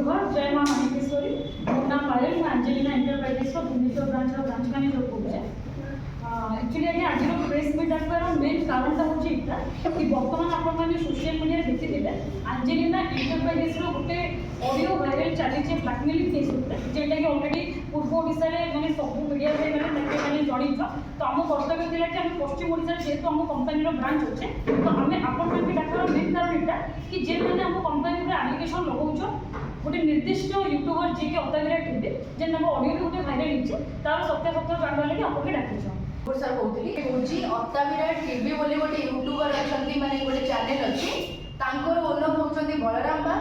जोहार जय माँ महेश्वरी मोर नाम पायल मैं Angelina enterprises Bhubaneswar branch manager कहे एक्चुअली आगे आज प्रेस मीट आसपार मेन कारण हूँ यहाँ कि बर्तमान आपने सोशल मीडिया देखी अंजेलिना एंटरप्राइजेस गोटे ऑडियो वायरल चली ब्लाकमेलिंग केस जेटा कि अलरेडी पूर्व ओडिशा मैंने सब मीडिया मैंने जन तो आम कर्तव्य थी कि पश्चिम ओडिशा जेहतु आम कंपानी ब्रांच अच्छे तो आम आपण डाक्तर मेन कारण यहाँ कि जे मैंने आम कंपानी आप्लिकेसन लगाऊन गोटे निर्दिष्ट यूट्यूबर जी के अताविरा टीवी जेन ऑडियो भी गोटे भाइराल होती तार सत्यासत्य जानवा लगे आपके डाक सर कहती अताविरा टीवी बोली गोटे यूट्यूबर अच्छा माने गोटे चैनल अच्छी तांकर ओनर होचंदी बलराम बा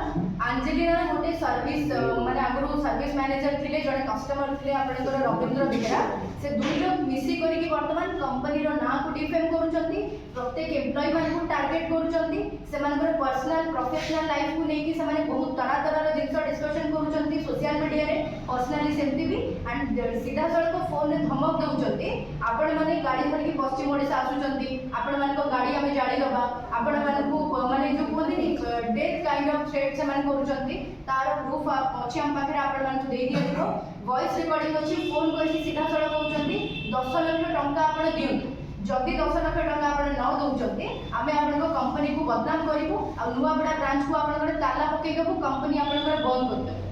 अंजेलिना गोटे सर्विस माने आगु सर्विस मैनेजर थिले जड़े कस्टमर थिले आपनकर रविंद्र बेहेरा से दुई लोग मिसी करिक वर्तमान कंपनी रो ना को डिफेम करूचंदी प्रत्येक एम्प्लॉय मान को टारगेट करूचंदी से मानकर पर्सनल प्रोफेशनल लाइफ को लेकी से माने बहुत तरह तरह रो जिंस डिस्कशन करूचंदी सोशल मीडिया रे पर्सनली सेमती भी एंड सीधा सड़क फोन रे धमक दउचंदी आपण माने गाड़ी धरकी पश्चिम ओडिशा आसुचंदी आपण मान को गाड़ी हमें जाड़ी दबा आपण मान को माने जो कहनी डेथ काइंड ऑफ थ्रेट से मान करूचंदी तार प्रूफ अछि हम पाखरे आपण मान को दे दियो वॉइस रिकॉर्डिंग अछि फोन करके सीधा सड़क कहउचंदी 10 लाख टंका आपण दियंतु जदि 10 लाख टंका आपण न दउचंदी आमे आपण कंपनी को बदनाम करिवु आ नुवा बड़ा ब्रांच को आपण ताला पकेइबु कंपनी आपण बंद करते